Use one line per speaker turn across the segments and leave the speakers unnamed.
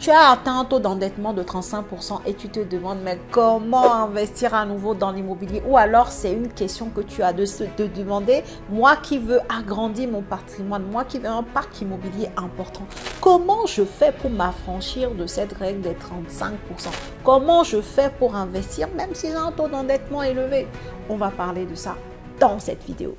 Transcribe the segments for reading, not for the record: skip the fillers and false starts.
Tu as atteint un taux d'endettement de 35% et tu te demandes mais comment investir à nouveau dans l'immobilier? Ou alors c'est une question que tu as de te demander, moi qui veux agrandir mon patrimoine, moi qui veux un parc immobilier important, comment je fais pour m'affranchir de cette règle des 35%? Comment je fais pour investir même si j'ai un taux d'endettement élevé? On va parler de ça dans cette vidéo.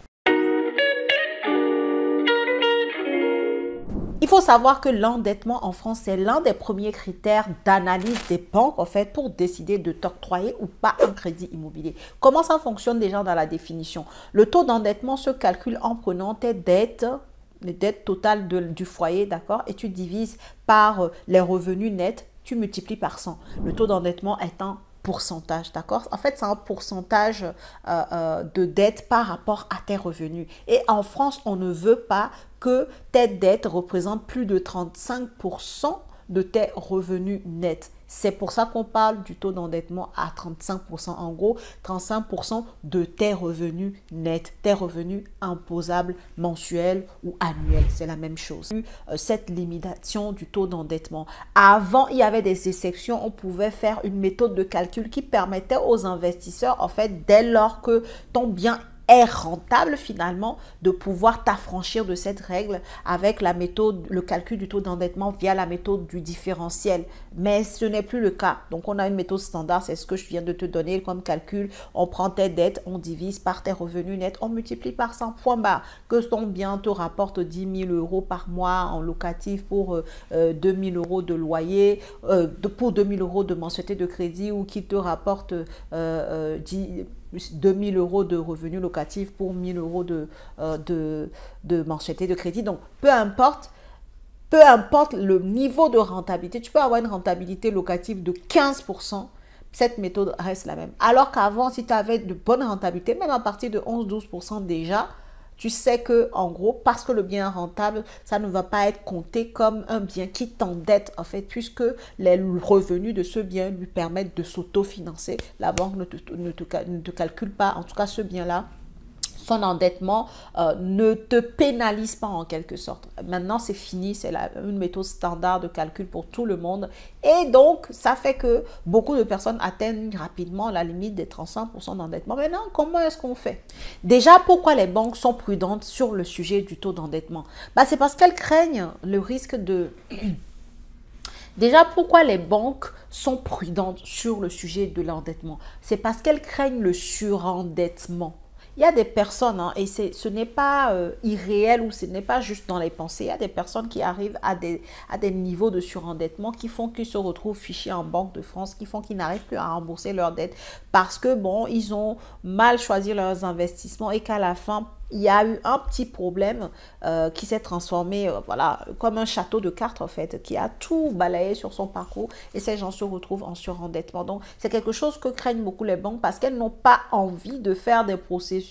Il faut savoir que l'endettement en France, c'est l'un des premiers critères d'analyse des banques en fait pour décider de t'octroyer ou pas un crédit immobilier. Comment ça fonctionne déjà dans la définition? Le taux d'endettement se calcule en prenant tes dettes, les dettes totales du foyer, d'accord? Et tu divises par les revenus nets, tu multiplies par 100. Le taux d'endettement est un pourcentage, d'accord? En fait, c'est un pourcentage de dette par rapport à tes revenus. Et en France, on ne veut pas que tes dettes représentent plus de 35% de tes revenus nets. C'est pour ça qu'on parle du taux d'endettement à 35%. En gros, 35% de tes revenus nets, tes revenus imposables mensuels ou annuels. C'est la même chose. Cette limitation du taux d'endettement. Avant, il y avait des exceptions. On pouvait faire une méthode de calcul qui permettait aux investisseurs, en fait, dès lors que ton bien est rentable finalement, de pouvoir t'affranchir de cette règle avec la méthode, le calcul du taux d'endettement via la méthode du différentiel. Mais ce n'est plus le cas. Donc, on a une méthode standard, c'est ce que je viens de te donner comme calcul. On prend tes dettes, on divise par tes revenus nets, on multiplie par 100 points bas. Que ton bien te rapporte 10 000 euros par mois en locatif pour 2 000 euros de loyer, pour 2 000 euros de mensualité de crédit ou qui te rapporte 2 000 euros de revenus locatifs pour 1 000 euros de mensualité de crédit. Donc, peu importe le niveau de rentabilité, tu peux avoir une rentabilité locative de 15%, cette méthode reste la même. Alors qu'avant, si tu avais de bonnes rentabilités, même à partir de 11-12% déjà, tu sais que, en gros, parce que le bien est rentable, ça ne va pas être compté comme un bien qui t'endette, en fait, puisque les revenus de ce bien lui permettent de s'autofinancer. La banque ne te calcule pas, en tout cas, ce bien-là. Son endettement ne te pénalise pas en quelque sorte. Maintenant, c'est fini, c'est une méthode standard de calcul pour tout le monde. Et donc, ça fait que beaucoup de personnes atteignent rapidement la limite des 35% d'endettement. Maintenant, comment est-ce qu'on fait? Déjà, pourquoi les banques sont prudentes sur le sujet du taux d'endettement? C'est parce qu'elles craignent le risque de... Déjà, pourquoi les banques sont prudentes sur le sujet de l'endettement? C'est parce qu'elles craignent le surendettement. Il y a des personnes, et ce n'est pas irréel ou ce n'est pas juste dans les pensées, il y a des personnes qui arrivent à des niveaux de surendettement qui font qu'ils se retrouvent fichés en Banque de France, qui font qu'ils n'arrivent plus à rembourser leurs dettes parce que, bon, ils ont mal choisi leurs investissements et qu'à la fin, il y a eu un petit problème qui s'est transformé voilà, comme un château de cartes en fait, qui a tout balayé sur son parcours et ces gens se retrouvent en surendettement. Donc, c'est quelque chose que craignent beaucoup les banques parce qu'elles n'ont pas envie de faire des processus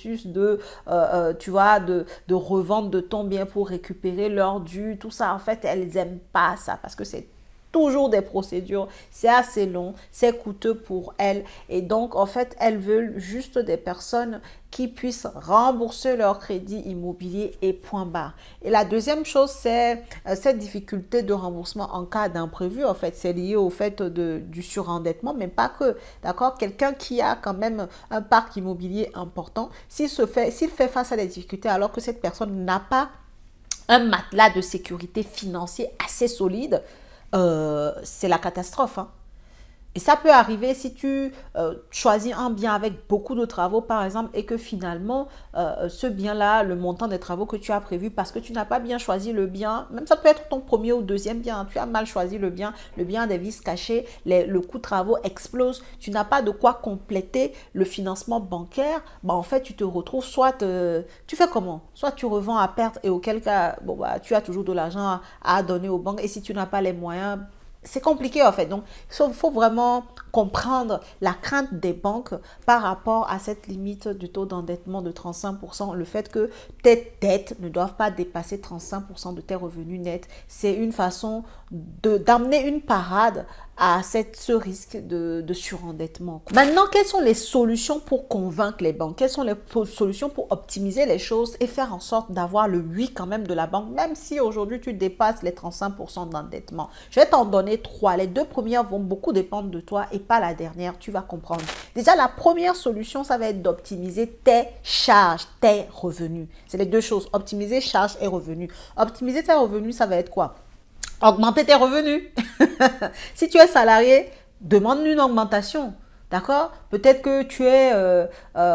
tu vois, de revente de ton bien pour récupérer leur dû, tout ça. En fait, elles n'aiment pas ça parce que c'est toujours des procédures, c'est assez long, c'est coûteux pour elles et donc en fait elles veulent juste des personnes qui puissent rembourser leur crédit immobilier et point barre. Et la deuxième chose, c'est cette difficulté de remboursement en cas d'imprévu. En fait, c'est lié au fait du surendettement, mais pas que. D'accord? Quelqu'un qui a quand même un parc immobilier important, s'il fait face à des difficultés alors que cette personne n'a pas un matelas de sécurité financier assez solide, c'est la catastrophe. Et ça peut arriver si tu choisis un bien avec beaucoup de travaux, par exemple, et que finalement, ce bien-là, le montant des travaux que tu as prévu, parce que tu n'as pas bien choisi le bien, même ça peut être ton premier ou deuxième bien, tu as mal choisi le bien a des vices cachés, le coût de travaux explose, tu n'as pas de quoi compléter le financement bancaire, en fait, tu te retrouves soit, tu fais comment? Soit tu revends à perte et auquel cas, tu as toujours de l'argent à donner aux banques et si tu n'as pas les moyens, c'est compliqué en fait. Donc, il faut vraiment comprendre la crainte des banques par rapport à cette limite du taux d'endettement de 35%. Le fait que tes dettes ne doivent pas dépasser 35% de tes revenus nets. C'est une façon d'amener une parade à ce risque de surendettement. Maintenant, quelles sont les solutions pour convaincre les banques? Quelles sont les solutions pour optimiser les choses et faire en sorte d'avoir le oui quand même de la banque, même si aujourd'hui tu dépasses les 35% d'endettement? Je vais t'en donner 3. Les 2 premières vont beaucoup dépendre de toi et pas la dernière, tu vas comprendre. Déjà, la première solution, ça va être d'optimiser tes charges, tes revenus. C'est les 2 choses, optimiser charges et revenus. Optimiser tes revenus, ça va être quoi? Augmenter tes revenus. Si tu es salarié, demande une augmentation. D'accord? Peut-être que tu es,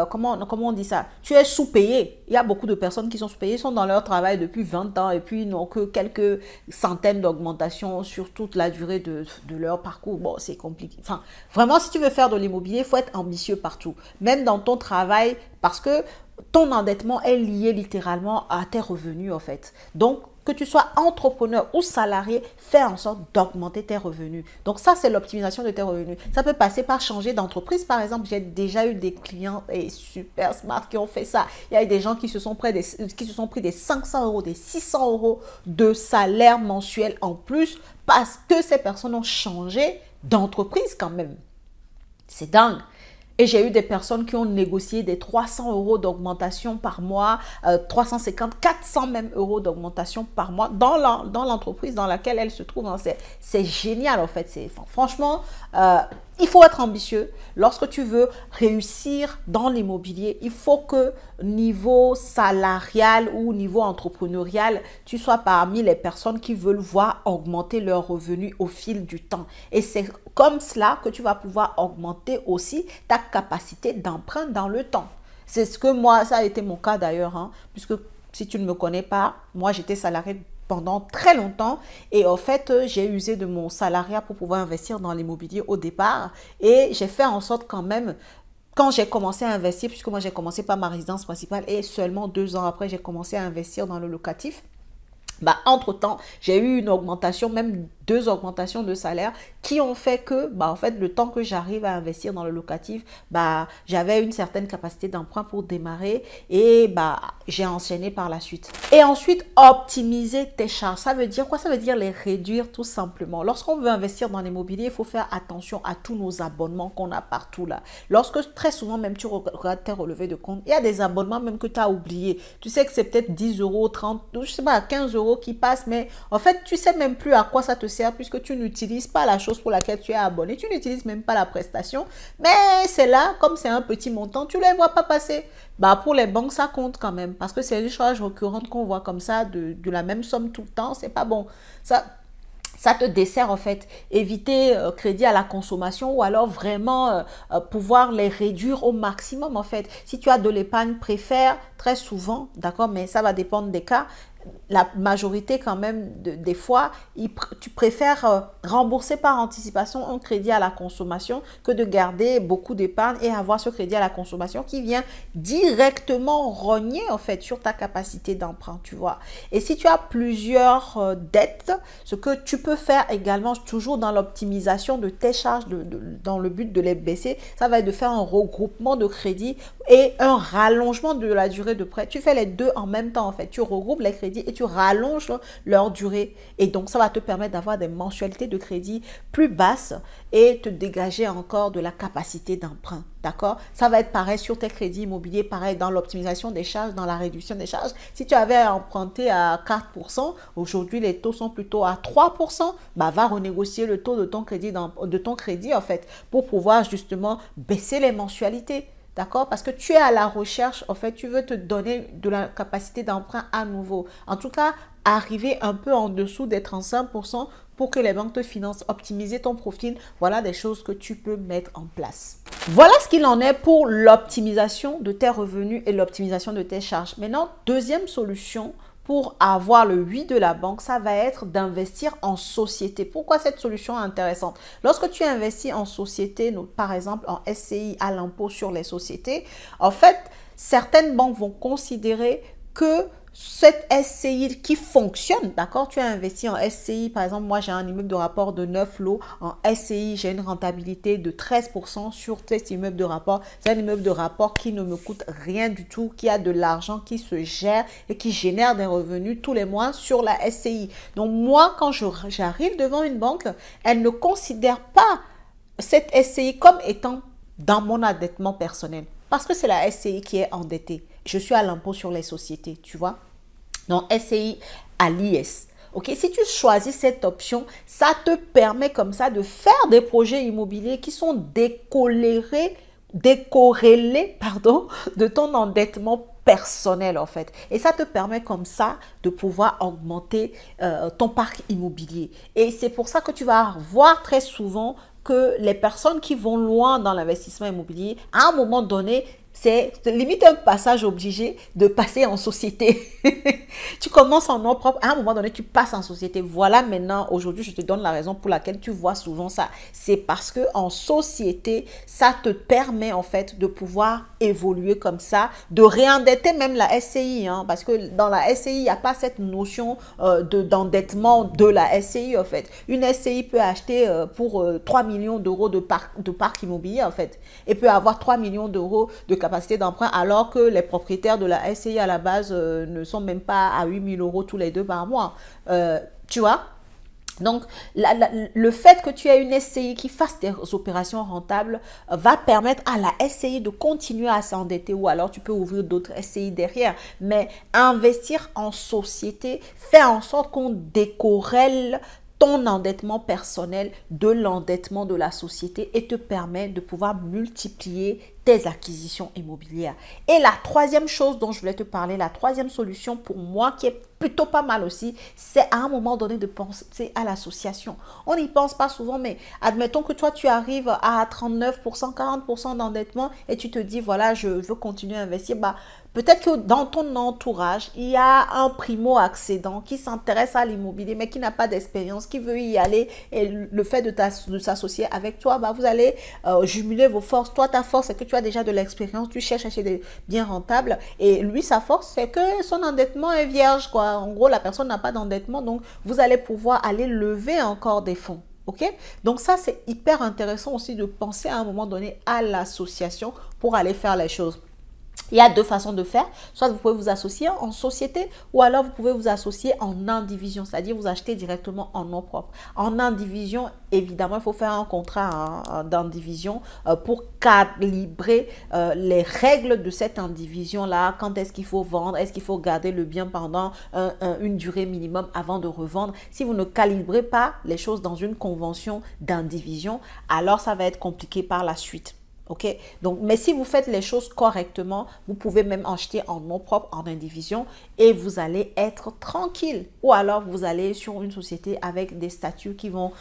comment on dit ça? Tu es sous-payé. Il y a beaucoup de personnes qui sont sous-payées, sont dans leur travail depuis 20 ans et puis n'ont que quelques centaines d'augmentations sur toute la durée de leur parcours. Bon, c'est compliqué. Enfin, vraiment, si tu veux faire de l'immobilier, il faut être ambitieux partout. Même dans ton travail, parce que ton endettement est lié littéralement à tes revenus, en fait. Donc, que tu sois entrepreneur ou salarié, fais en sorte d'augmenter tes revenus. Donc ça, c'est l'optimisation de tes revenus. Ça peut passer par changer d'entreprise. Par exemple, j'ai déjà eu des clients super smart qui ont fait ça. Il y a eu des gens qui se sont pris des 500 euros, des 600 euros de salaire mensuel en plus parce que ces personnes ont changé d'entreprise quand même. C'est dingue. Et j'ai eu des personnes qui ont négocié des 300 euros d'augmentation par mois, 350, 400 même euros d'augmentation par mois dans l'entreprise dans laquelle elles se trouvent. C'est génial en fait. Franchement, il faut être ambitieux. Lorsque tu veux réussir dans l'immobilier, il faut que niveau salarial ou niveau entrepreneurial, tu sois parmi les personnes qui veulent voir augmenter leurs revenus au fil du temps. Et c'est comme cela que tu vas pouvoir augmenter aussi ta capacité d'emprunt dans le temps. C'est ce que moi, ça a été mon cas d'ailleurs, hein, puisque si tu ne me connais pas, moi j'étais salariée pendant très longtemps et en fait j'ai usé de mon salariat pour pouvoir investir dans l'immobilier au départ et j'ai fait en sorte quand même quand j'ai commencé à investir, puisque moi j'ai commencé par ma résidence principale et seulement 2 ans après j'ai commencé à investir dans le locatif. Entre-temps, j'ai eu une augmentation, même 2 augmentations de salaire qui ont fait que, en fait, le temps que j'arrive à investir dans le locatif, j'avais une certaine capacité d'emprunt pour démarrer et j'ai enchaîné par la suite. Et ensuite, optimiser tes charges. Ça veut dire quoi? Ça veut dire les réduire tout simplement. Lorsqu'on veut investir dans l'immobilier, il faut faire attention à tous nos abonnements qu'on a partout là. Lorsque très souvent, même tu regardes tes relevés de compte, il y a des abonnements même que tu as oubliés. Tu sais que c'est peut-être 10 euros, 30, je sais pas, 15 euros qui passent, mais en fait, tu sais même plus à quoi ça te sert puisque tu n'utilises pas la chose pour laquelle tu es abonné, tu n'utilises même pas la prestation, mais c'est là, comme c'est un petit montant, tu ne les vois pas passer. Pour les banques, ça compte quand même parce que c'est une charge récurrente qu'on voit comme ça de la même somme tout le temps, c'est pas bon. Ça te dessert en fait. Éviter crédit à la consommation ou alors vraiment pouvoir les réduire au maximum en fait. Si tu as de l'épargne, préfère très souvent, d'accord, mais ça va dépendre des cas, la majorité quand même des fois, tu préfères rembourser par anticipation un crédit à la consommation que de garder beaucoup d'épargne et avoir ce crédit à la consommation qui vient directement rogner en fait sur ta capacité d'emprunt, tu vois. Et si tu as plusieurs dettes, ce que tu peux faire également, toujours dans l'optimisation de tes charges, dans le but de les baisser, ça va être de faire un regroupement de crédits et un rallongement de la durée de prêt. Tu fais les deux en même temps en fait. Tu regroupes les crédits et tu rallonges leur durée. Et donc, ça va te permettre d'avoir des mensualités de crédit plus basses et te dégager encore de la capacité d'emprunt. D'accord? Ça va être pareil sur tes crédits immobiliers, pareil dans l'optimisation des charges, dans la réduction des charges. Si tu avais emprunté à 4%, aujourd'hui les taux sont plutôt à 3%, va renégocier le taux de ton crédit en fait pour pouvoir justement baisser les mensualités. D'accord? Parce que tu es à la recherche, en fait, tu veux te donner de la capacité d'emprunt à nouveau. En tout cas, arriver un peu en dessous des 35% pour que les banques te financent, optimiser ton profil. Voilà des choses que tu peux mettre en place. Voilà ce qu'il en est pour l'optimisation de tes revenus et l'optimisation de tes charges. Maintenant, deuxième solution pour avoir le oui de la banque, ça va être d'investir en société. Pourquoi cette solution est intéressante? Lorsque tu investis en société, par exemple en SCI à l'impôt sur les sociétés, en fait, certaines banques vont considérer que cette SCI qui fonctionne, d'accord? Tu as investi en SCI, par exemple, moi j'ai un immeuble de rapport de 9 lots, en SCI j'ai une rentabilité de 13% sur cet immeuble de rapport. C'est un immeuble de rapport qui ne me coûte rien du tout, qui a de l'argent, qui se gère et qui génère des revenus tous les mois sur la SCI. Donc moi, quand j'arrive devant une banque, elle ne considère pas cette SCI comme étant dans mon endettement personnel. Parce que c'est la SCI qui est endettée. Je suis à l'impôt sur les sociétés, tu vois. Donc, SCI à l'IS. Ok, si tu choisis cette option, ça te permet comme ça de faire des projets immobiliers qui sont décorrélés, pardon, de ton endettement personnel en fait. Et ça te permet comme ça de pouvoir augmenter ton parc immobilier. Et c'est pour ça que tu vas voir très souvent que les personnes qui vont loin dans l'investissement immobilier, à un moment donné, c'est limite un passage obligé de passer en société. Tu commences en nom propre, à un moment donné, tu passes en société. Voilà maintenant, aujourd'hui, je te donne la raison pour laquelle tu vois souvent ça. C'est parce que en société, ça te permet en fait de pouvoir évoluer comme ça, de réendetter même la SCI. Hein, parce que dans la SCI, il n'y a pas cette notion d'endettement de la SCI en fait. Une SCI peut acheter pour 3 millions d'euros de parc immobilier en fait. Et peut avoir 3 millions d'euros de capacité d'emprunt alors que les propriétaires de la SCI à la base ne sont même pas à 8 000 euros tous les deux par mois. Tu vois? Donc, le fait que tu aies une SCI qui fasse des opérations rentables va permettre à la SCI de continuer à s'endetter ou alors tu peux ouvrir d'autres SCI derrière. Mais investir en société fait en sorte qu'on décorrèle ton endettement personnel de l'endettement de la société et te permet de pouvoir multiplier tes acquisitions immobilières. Et la troisième chose dont je voulais te parler, la troisième solution pour moi qui est plutôt pas mal aussi, c'est à un moment donné de penser à l'association. On n'y pense pas souvent, mais admettons que toi tu arrives à 39%, 40% d'endettement et tu te dis voilà, je veux continuer à investir. Bah, peut-être que dans ton entourage, il y a un primo-accédant qui s'intéresse à l'immobilier mais qui n'a pas d'expérience, qui veut y aller et le fait de s'associer avec toi, bah, vous allez jumeler vos forces. Toi, ta force, c'est que tu as déjà de l'expérience, tu cherches à acheter des biens rentables et lui, sa force, c'est que son endettement est vierge, quoi. En gros, la personne n'a pas d'endettement, donc vous allez pouvoir aller lever encore des fonds. Ok? Donc ça, c'est hyper intéressant aussi de penser à un moment donné à l'association pour aller faire les choses. Il y a deux façons de faire. Soit vous pouvez vous associer en société ou alors vous pouvez vous associer en indivision, c'est-à-dire vous achetez directement en nom propre. En indivision, évidemment, il faut faire un contrat d'indivision pour calibrer les règles de cette indivision-là. Quand est-ce qu'il faut vendre? Est-ce qu'il faut garder le bien pendant une durée minimum avant de revendre? Si vous ne calibrez pas les choses dans une convention d'indivision, alors ça va être compliqué par la suite. Ok, donc, mais si vous faites les choses correctement, vous pouvez même acheter en nom propre, en indivision et vous allez être tranquille. Ou alors, vous allez sur une société avec des statuts qui vont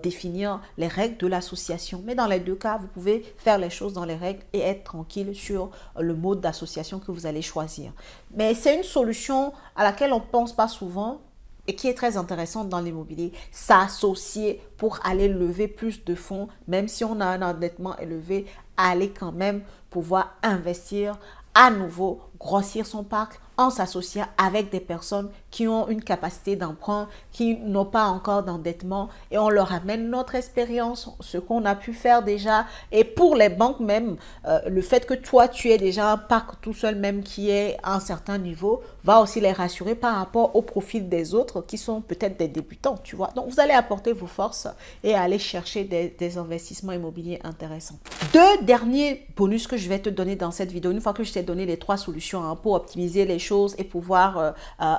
définir les règles de l'association. Mais dans les deux cas, vous pouvez faire les choses dans les règles et être tranquille sur le mode d'association que vous allez choisir. Mais c'est une solution à laquelle on ne pense pas souvent et qui est très intéressante dans l'immobilier, s'associer pour aller lever plus de fonds, même si on a un endettement élevé, aller quand même pouvoir investir à nouveau, grossir son parc en s'associant avec des personnes qui ont une capacité d'emprunt, qui n'ont pas encore d'endettement et on leur amène notre expérience, ce qu'on a pu faire déjà. Et pour les banques même, le fait que toi tu aies déjà un parc tout seul même qui est à un certain niveau va aussi les rassurer par rapport au profil des autres qui sont peut-être des débutants, tu vois. Donc vous allez apporter vos forces et aller chercher des investissements immobiliers intéressants. Deux derniers bonus que je vais te donner dans cette vidéo, une fois que je t'ai donné les trois solutions hein, pour optimiser les choses et pouvoir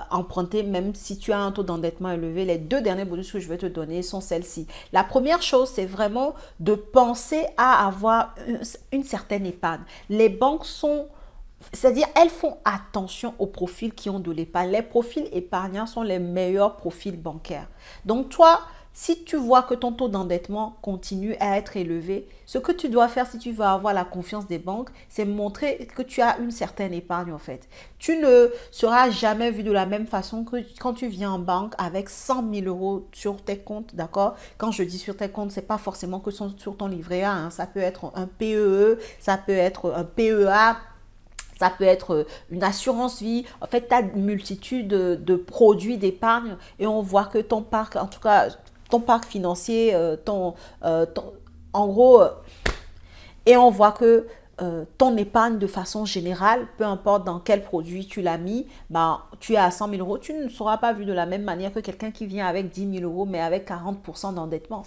emprunter même si tu as un taux d'endettement élevé, les deux derniers bonus que je vais te donner sont celles-ci. La première chose, c'est vraiment de penser à avoir une certaine épargne. Les banques sont... C'est-à-dire, elles font attention aux profils qui ont de l'épargne. Les profils épargnants sont les meilleurs profils bancaires. Donc, toi, si tu vois que ton taux d'endettement continue à être élevé, ce que tu dois faire si tu veux avoir la confiance des banques, c'est montrer que tu as une certaine épargne en fait. Tu ne seras jamais vu de la même façon que quand tu viens en banque avec 100 000 euros sur tes comptes, d'accord? Quand je dis sur tes comptes, c'est pas forcément que sur ton livret A, hein. Ça peut être un PEE, ça peut être un PEA. Ça peut être une assurance vie. En fait, tu as une multitude de produits d'épargne et on voit que ton parc, en tout cas, ton parc financier, en gros, et on voit que ton épargne de façon générale, peu importe dans quel produit tu l'as mis, bah, tu es à 100 000 euros, tu ne seras pas vu de la même manière que quelqu'un qui vient avec 10 000 euros, mais avec 40% d'endettement.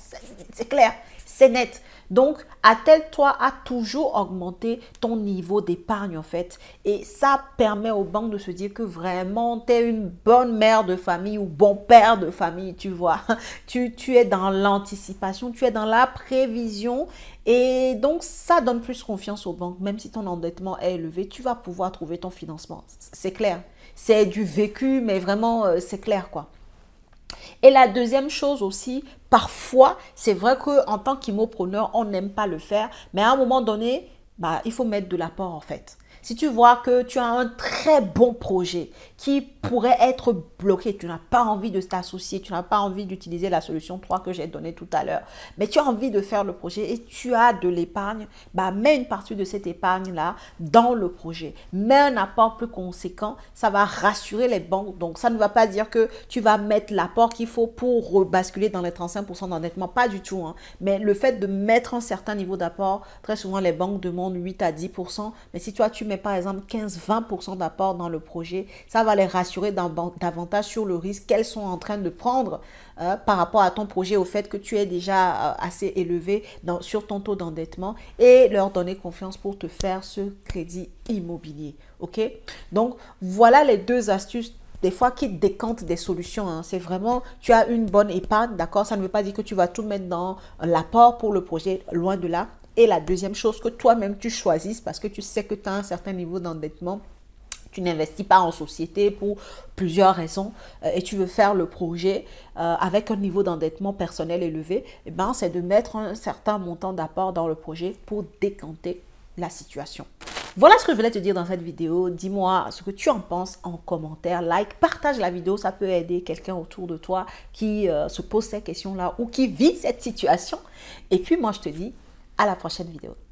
C'est clair, c'est net. Donc, attelle-toi à toujours augmenter ton niveau d'épargne, en fait. Et ça permet aux banques de se dire que vraiment, tu es une bonne mère de famille ou bon père de famille, tu vois. Tu es dans l'anticipation, tu es dans la prévision. Et donc, ça donne plus confiance aux banques. Même si ton endettement est élevé, tu vas pouvoir trouver ton financement. C'est clair. C'est du vécu, mais vraiment, c'est clair, quoi. Et la deuxième chose aussi, parfois, c'est vrai qu'en tant qu'immopreneur, on n'aime pas le faire, mais à un moment donné, bah, il faut mettre de l'apport en fait. Si tu vois que tu as un très bon projet qui pourrait être bloqué, tu n'as pas envie de t'associer, tu n'as pas envie d'utiliser la solution 3 que j'ai donnée tout à l'heure, mais tu as envie de faire le projet et tu as de l'épargne, bah, mets une partie de cette épargne-là dans le projet. Mets un apport plus conséquent, ça va rassurer les banques. Donc, ça ne va pas dire que tu vas mettre l'apport qu'il faut pour rebasculer dans les 35% d'endettement, pas du tout. Hein. Mais le fait de mettre un certain niveau d'apport, très souvent les banques demandent 8 à 10%, mais si toi tu mets par exemple 15-20% d'apport dans le projet, ça va les rassurer davantage sur le risque qu'elles sont en train de prendre par rapport à ton projet, au fait que tu es déjà assez élevé sur ton taux d'endettement et leur donner confiance pour te faire ce crédit immobilier. Ok? Donc, voilà les deux astuces des fois qui décantent des solutions. Hein. C'est vraiment, tu as une bonne épargne, d'accord? Ça ne veut pas dire que tu vas tout mettre dans l'apport pour le projet, loin de là. Et la deuxième chose, que toi-même tu choisisses parce que tu sais que tu as un certain niveau d'endettement. Tu n'investis pas en société pour plusieurs raisons et tu veux faire le projet avec un niveau d'endettement personnel élevé, eh ben, c'est de mettre un certain montant d'apport dans le projet pour décanter la situation. Voilà ce que je voulais te dire dans cette vidéo. Dis-moi ce que tu en penses en commentaire. Like, partage la vidéo. Ça peut aider quelqu'un autour de toi qui se pose ces questions-là ou qui vit cette situation. Et puis moi, je te dis à la prochaine vidéo.